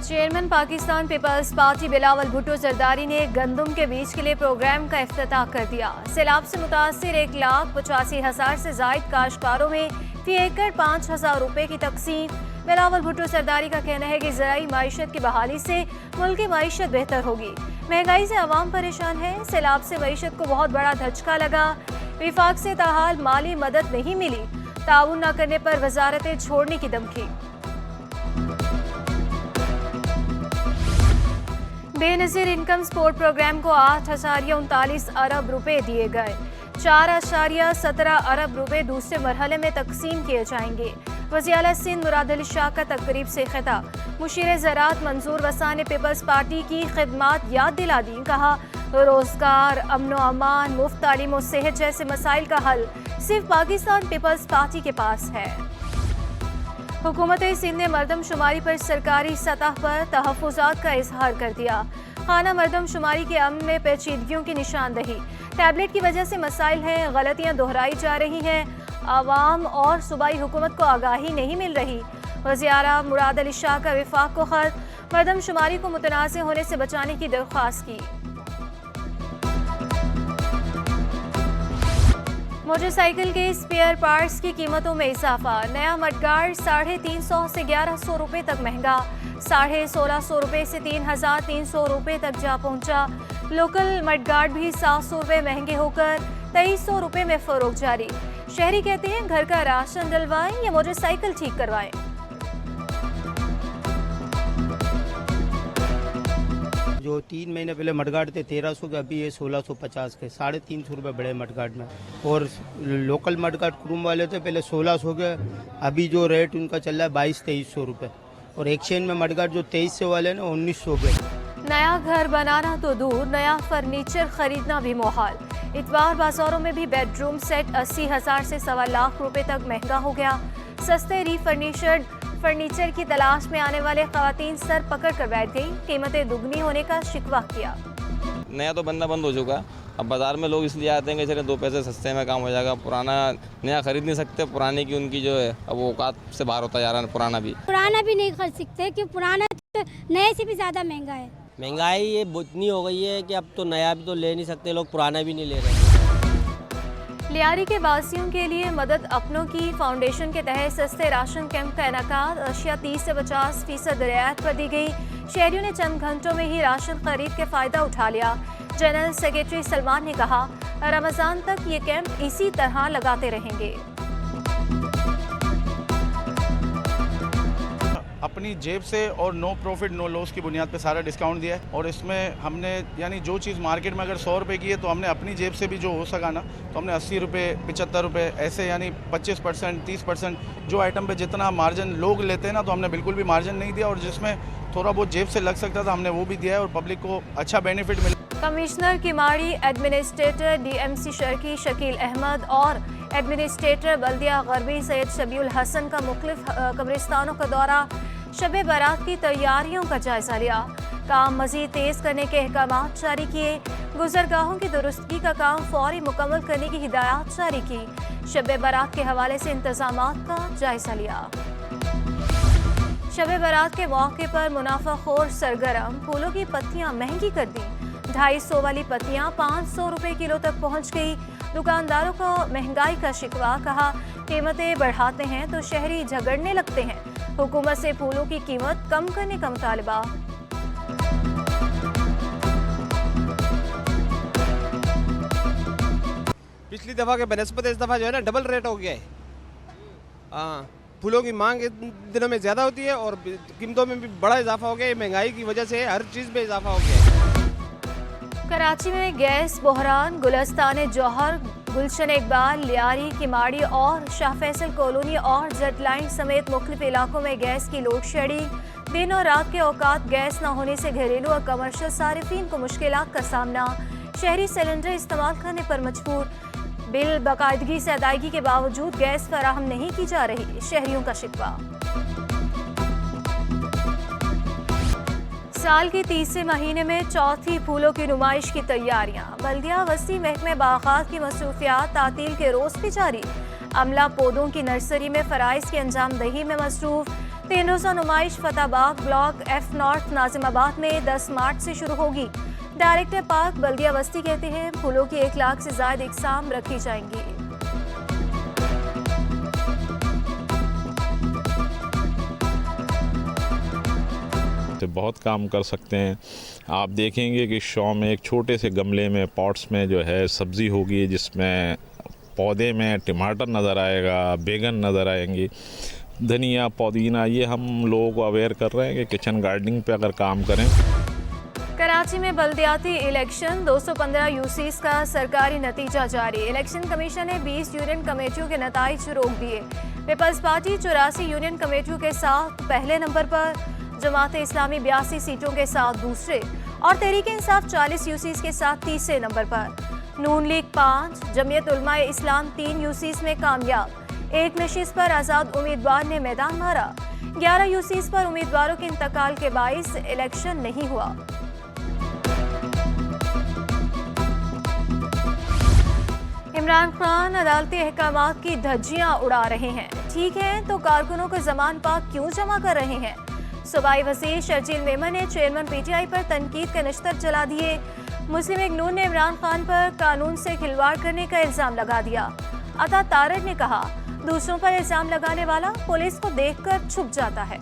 Chairman Pakistan People's Party Bilawal Bhutto Zardari ने गंदम के बीज के लिए प्रोग्राम का इफ्तिताह कर दिया। सैलाब से मुतासिर 1,85,000 से जायद काश्तकारों में फी एकड़ 5,000 रुपए की तकसीम। बिलावल भुट्टो जरदारी का कहना है कि ज़राई माईशत की बहाली से मुल्क की माईशत बेहतर होगी। महंगाई से आवाम परेशान है। सैलाब से मईशत को बहुत बड़ा धचका लगा। विफाक से ताहाल माली मदद नहीं मिली। ताउन न करने पर वजारतें छोड़ने की धमकी। बेनज़ीर इनकम सपोर्ट प्रोग्राम को 8.39 अरब रुपए दिए गए। 4.17 अरब रुपए दूसरे मरहले में तकसीम किए जाएंगे। वज़ीर-ए-आला सिंध मुराद अली शाह का तकरीब से खिताब। मुशीर ज़राअत मंजूर वसा ने पीपल्स पार्टी की खिदमात याद दिला दी। कहा, रोजगार, अमन व अमान, मुफ्त तालीम और सेहत जैसे मसाइल का हल सिर्फ पाकिस्तान पीपल्स पार्टी के पास है। हुकूमत सिंध ने मरदमशुमारी पर सरकारी सतह पर तहफ़्फ़ुज़ात का इजहार कर दिया। खाना मरदमशुमारी के अमल में पेचीदगियों की निशानदही। टैबलेट की वजह से मसाइल हैं, गलतियाँ दोहराई जा रही हैं। आवाम और सूबाई हुकूमत को आगाही नहीं मिल रही। वज़ीर-ए-आला मुराद अली शाह का विफाक को खत। मरदमशुमारी को मुतनाज़ होने से बचाने की दरख्वास्त की। मोटरसाइकिल के स्पेयर पार्ट्स की कीमतों में इजाफा। नया मडगार्ड 350 से 1100 रुपए तक महंगा। 1650 रुपए से 3300 रुपए तक जा पहुंचा। लोकल मडगार्ड भी 700 रुपए महंगे होकर 2300 रुपए में फरोख्त जारी। शहरी कहते हैं, घर का राशन डलवाएं या मोटरसाइकिल ठीक करवाएं। जो 3 महीने पहले मडगार्ड थे 1300 के, अभी ये 1650 के, 350 रुपये बढ़े मडगार्ड में। और लोकल मडगार्ड क्रूम वाले थे पहले 1600 के, अभी जो रेट उनका चल रहा है 2200-2300 रुपये। और एक्सचेंज में मडगार्ड जो 2300 वाले हैं ना 1900 के। नया घर बनाना तो दूर, नया फर्नीचर खरीदना भी मुहाल। इतवार बाजारों में भी बेडरूम सेट 80,000 से 1.25 लाख रुपए तक महंगा हो गया। सस्ते रीफर्निश्ड फर्नीचर की तलाश में आने वाले खवातीन सर पकड़ कर बैठ गई। कीमतें दुगनी होने का शिकवा किया। नया तो बनना बंद हो चुका। अब बाजार में लोग इसलिए आते हैं कि चले 2 पैसे सस्ते में काम हो जाएगा। पुराना नया खरीद नहीं सकते। पुराने की उनकी जो है अब वो औकात से बाहर होता जा रहा है। पुराना भी नहीं खरीद सकते क्योंकि पुराना तो नए से भी ज़्यादा महंगा है। महंगाई ये इतनी हो गई है कि अब तो नया भी तो ले नहीं सकते लोग, पुराना भी नहीं ले रहे। लियारी के वासियों के लिए मदद अपनों की फाउंडेशन के तहत सस्ते राशन कैंप का इनेकाद। अशिया 30 से 50% रियायत पर दी गई। शहरियों ने चंद घंटों में ही राशन खरीद के फायदा उठा लिया। जनरल सेक्रेटरी सलमान ने कहा, रमजान तक ये कैंप इसी तरह लगाते रहेंगे। अपनी जेब से और नो प्रॉफिट नो लॉस की बुनियाद पे सारा डिस्काउंट दिया है। और इसमें हमने यानी जो चीज़ मार्केट में अगर 100 रुपये की है तो हमने अपनी जेब से भी जो हो सका ना तो हमने 80 रुपये 75 रुपये ऐसे यानी 25% 30% जो आइटम पे जितना मार्जिन लोग लेते हैं ना तो हमने बिल्कुल भी मार्जिन नहीं दिया। और जिसमें थोड़ा बहुत जेब से लग सकता था हमने वो भी दिया है और पब्लिक को अच्छा बेनिफिट मिला। Commissioner Keamari, administrator DMC Sharqi Shakeel Ahmed और एडमिनिस्ट्रेटर बल्दिया गरबी सैयद शबीउल हसन का मुख्तलिफ कब्रिस्तानों का दौरा। शब बारात की तैयारियों का जायजा लिया। काम मजीद तेज करने के अहकाम जारी किए। गुजरगाहों की दुरुस्तगी का काम फौरी मुकम्मल करने की हिदायत जारी की। शब बारात के हवाले से इंतजामात का जायजा लिया। शब बारात के मौके पर मुनाफाखोर सरगर्म। फूलों की पत्तियां महंगी कर दी। 250 वाली पत्तियां 500 रुपए किलो तक पहुंच गई। दुकानदारों को महंगाई का शिकवा। कहा, कीमतें बढ़ाते हैं तो शहरी झगड़ने लगते हैं। हुकूमत से फूलों की कीमत कम करने का मुतालबा। पिछली दफ़ा के बनस्पत इस दफ़ा जो है ना डबल रेट हो गया है। हाँ, फूलों की मांग इन दिनों में ज़्यादा होती है और कीमतों में भी बड़ा इजाफा हो गया है। महंगाई की वजह से हर चीज़ में इजाफा हो गया है। कराची में गैस बहरान। गुलस्तान जौहर, गुलशन इकबाल, लियारी, किमाड़ी और शाह फैसल कॉलोनी और जेट लाइन समेत मुख्तलिफ इलाकों में गैस की लोड शेडिंग। दिन और रात के औकात गैस न होने से घरेलू और कमर्शियल सारिफीन को मुश्किलात का सामना। शहरी सिलेंडर इस्तेमाल करने पर मजबूर। बिल बाकायदगी से अदायगी के बावजूद गैस फराहम नहीं की जा रही। शहरियों का शिकवा। साल के तीसरे महीने में चौथी फूलों की नुमाइश की तैयारियां। बल्दिया वसी महकमे बागात की मसरूफियात तातील के रोज भी जारी। अमला पौधों की नर्सरी में फराइज की अंजाम दही में मसरूफ। 3 रोजा नुमाइश Fatehabad block F north Nazimabad में 10 मार्च से शुरू होगी। डायरेक्टर पार्क बल्दिया बस्ती कहते हैं फूलों की 1 लाख से ज्यादा इकसाम रखी जाएंगी। से बहुत काम कर सकते हैं। आप देखेंगे कि शो में एक छोटे से गमले में पॉट्स में जो है सब्ज़ी होगी, जिसमें पौधे में टमाटर नज़र आएगा, बैगन नज़र आएंगी, धनिया पुदीना। ये हम लोगों को अवेयर कर रहे हैं कि किचन गार्डनिंग पे अगर काम करें। कराची में बल्दियाती इलेक्शन 215 यूसीस का सरकारी नतीजा जारी। इलेक्शन कमीशन ने 20 यूनियन कमेटियों के नताइज रोक दिए। पीपल्स पार्टी 84 यूनियन कमेटियों के साथ पहले नंबर पर, जमात इस्लामी 82 सीटों के साथ दूसरे और तहरीक इंसाफ 40 यूसीस के साथ तीसरे नंबर पर। नून लीग 5, जमीयत उलमा इस्लाम 3 यूसीस में कामयाब। 1 नशिस्त पर आज़ाद उम्मीदवार ने मैदान मारा। 11 यूसीस पर उम्मीदवारों के इंतकाल के बाइस इलेक्शन नहीं हुआ। इमरान खान अदालती अहकामात की धज्जियां उड़ा रहे हैं। ठीक है तो कारकुनों को जमान पाक क्यों जमा कर रहे हैं? सूबाई वज़ीर शर्जील मेमन ने चेयरमैन पीटीआई पर तनकीद के नश्तर चला दिए। मुस्लिम लीग नून ने इमरान खान पर कानून से खिलवाड़ करने का इल्ज़ाम लगा दिया। अता तारड़ ने कहा, दूसरों पर इल्ज़ाम लगाने वाला पुलिस को देखकर छुप जाता है।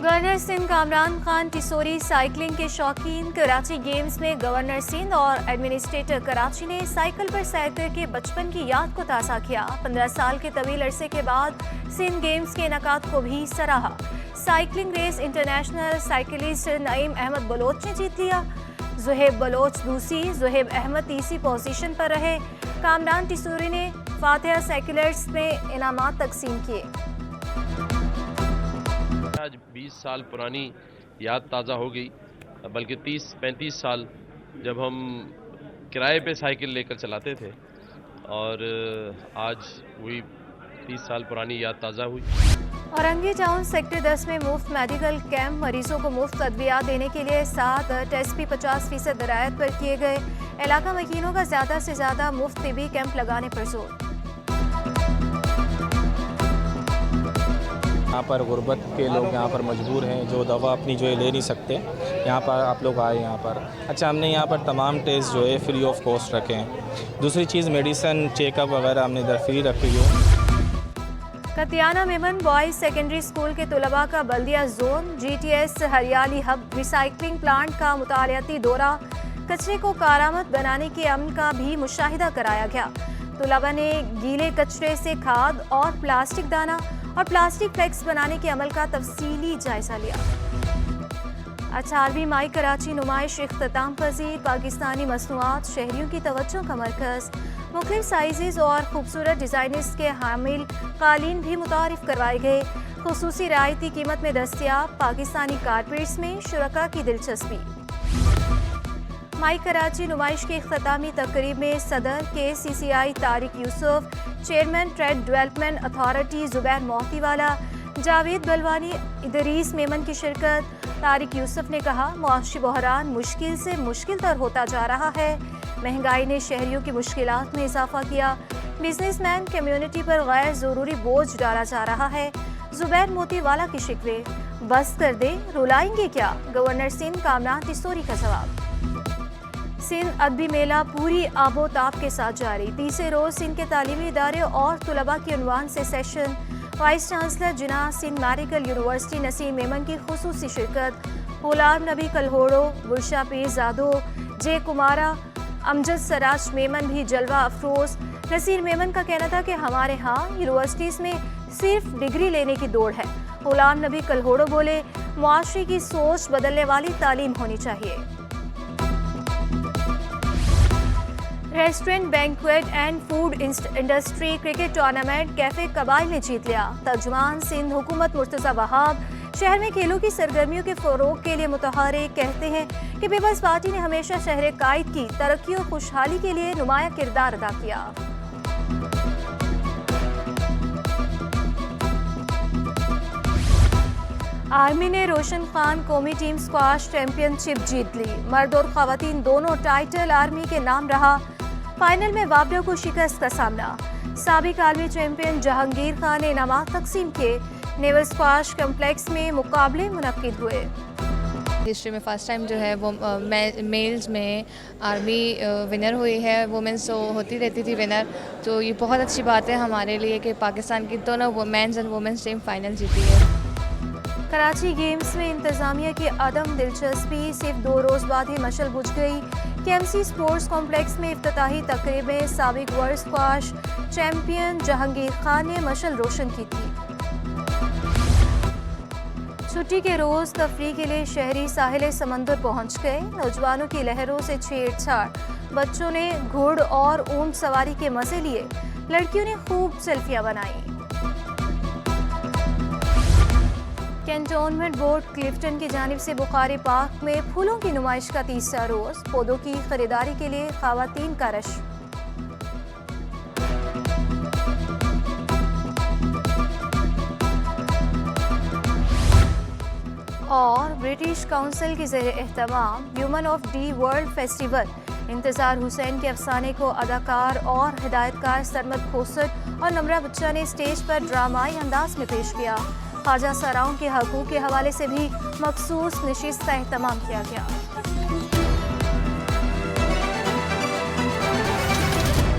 गवर्नर सिंध कामरान खान टिसोरी साइकिलिंग के शौकीन। कराची गेम्स में गवर्नर सिंध और एडमिनिस्ट्रेटर कराची ने साइकिल पर सैर करके बचपन की याद को ताज़ा किया। 15 साल के तवील अरसे के बाद सिंध गेम्स के इनेकाद को भी सराहा। Cycling race international cyclist Naeem Ahmed Baloch ने जीत लिया। जुहेब बलोच दूसरी, जुहेब अहमद तीसरी पोजीशन पर रहे। कामरान टिसोरी ने फातिहा साइकिलर्स में इनामात तकसीम किए। आज 20 साल पुरानी याद ताज़ा हो गई, बल्कि 30-35 साल जब हम किराए पे साइकिल लेकर चलाते थे, और आज वही 30 साल पुरानी याद ताज़ा हुई। औरंगी टाउन सेक्टर 10 में मुफ्त मेडिकल कैंप। मरीजों को मुफ्त अद्वियात देने के लिए 7 टेस्ट भी 50% रियायत पर किए गए। इलाका मकीनों का ज़्यादा से ज़्यादा मुफ्त तिबी कैंप लगाने पर जोर। यहाँ पर गुर्बत के लोग यहाँ पर मजबूर हैं, जो दवा अपनी जो है ले नहीं सकते। यहाँ पर आप लोग आए यहाँ पर। अच्छा, हमने यहाँ पर तमाम टेस्ट जो है फ्री ऑफ कॉस्ट रखे हैं। दूसरी चीज़ मेडिसन चेकअप वगैरह हमने इधर फ्री रखी है। कतियाना मेमन बॉयज़ सेकेंडरी स्कूल के तलबा का बल्दिया जोन GTS हरियाली हब रिसाइकलिंग प्लांट का मुतालियाती दौरा। कचरे को कारामद बनाने के अमल का भी मुशाहिदा कराया गया। तलबा ने गीले कचरे से खाद और प्लास्टिक दाना और प्लास्टिक फ्लेक्स बनाने के अमल का तफसीली जायजा लिया। 18वीं माई कराची नुमाइश इख्तिताम पजीर। पाकिस्तानी मसनूआत शहरियों की तवज्जो का मरकज़। मुख्तलिफ साइज़ और खूबसूरत डिज़ाइनर्स के हामिल कालीन भी मुतारिफ करवाए गए। खुसूसी रियायती कीमत में दस्तियाब पाकिस्तानी कारपेट्स में शुरका की दिलचस्पी। माई कराची नुमाइश की इख्तितामी तकरीब में सदर KCCI Tariq Yusuf, chairman trade development authority Zubair Motiwala, Javed Balwani, Idrees Memon की शिरकत। तारिक यूसुफ ने कहा, मुआशी बहरान मुश्किल से मुश्किल तर होता जा रहा है। महंगाई ने शहरियों की मुश्किलात में इजाफा किया। बिजनेसमैन कम्युनिटी पर गैर ज़रूरी बोझ डाला जा रहा है। जुबैर मोतीवाला की शिकवे, बस कर दे, रुलाएंगे क्या? गवर्नर सिंध कामरान टिसोरी का जवाब। सिंध अदबी मेला पूरी आबोताब के साथ जारी। तीसरे रोज सिंध के तालीमी इदारे और तुलबा के उन्वान से सेशन। वाइस चांसलर जिना सिंध मेडिकल यूनिवर्सिटी नसीर मेमन की खुसूसी शिरकत। गुलाम नबी कलहोड़ो, गुलशा पीर जादो, जे कुमारा, अमजद सराज मेमन भी जलवा अफरोज। नसीर मेमन का कहना था कि हमारे यहाँ यूनिवर्सिटीज़ में सिर्फ डिग्री लेने की दौड़ है। गुलाम नबी कलहोड़ो बोले, मुआशरे की सोच बदलने वाली तालीम होनी चाहिए। Restaurant, banquet and food industry cricket tournament cafe Qabail ने जीत लिया। तर्जुमान सिंध हुकूमत मुर्तज़ा वहाब शहर में खेलों की सरगर्मियों के फ़रोग के लिए मुतहरिक कहते हैं कि पीपल्स पार्टी ने हमेशा शहर कायद की तरक्की और खुशहाली के लिए नुमाया किरदार अदा किया। आर्मी ने रोशन खान कौमी टीम स्क्वाश चैंपियनशिप जीत ली। मर्द और खवातीन दोनों टाइटल आर्मी के नाम रहा। फाइनल में वाबरा को शिकस्त का सामना। साबिक आलमी चैंपियन जहांगीर खान ने इनामात तकसीम किए। नेवल स्क्वाश कम्प्लेक्स में मुकाबले मुनक्किद हुए। हिस्ट्री में फर्स्ट टाइम जो है वो मेल्स में आर्मी विनर हुई है। वुमेंस तो होती रहती थी विनर, तो ये बहुत अच्छी बात है हमारे लिए कि पाकिस्तान की दोनों men's and women's team final जीती है। कराची गेम्स में इंतजामिया की अदम दिलचस्पी, सिर्फ 2 रोज़ बाद ही मशल बुझ गई। KMC स्पोर्ट्स कॉम्प्लेक्स में इफ्तिताही तकरीब में साबिक world squash champion Jahangir Khan ने मशल रोशन की थी। छुट्टी के रोज तफरीह के लिए शहरी साहिल समंदर पहुंच गए। नौजवानों की लहरों से छेड़छाड़, बच्चों ने घोड़ और ऊंट सवारी के मजे लिए, लड़कियों ने खूब सेल्फियां बनाई। कैंटोनमेंट बोर्ड क्लिफ्टन की जानिब से बुखारी पार्क में फूलों की नुमाइश का तीसरा रोज, पौधों की खरीदारी के लिए खवातीन का रश। और ब्रिटिश काउंसिल के ज़रिए एहतमाम व्यूमन ऑफ डी वर्ल्ड फेस्टिवल। इंतज़ार हुसैन के अफसाने को अदाकार और हिदायतकार सरमद खोसट और नम्रा बच्चा ने स्टेज पर ड्रामाई अंदाज में पेश किया। ख्वाजा सराओं के हकूक़ के हवाले से भी मखसूस नशिस्त का एहतमाम किया गया।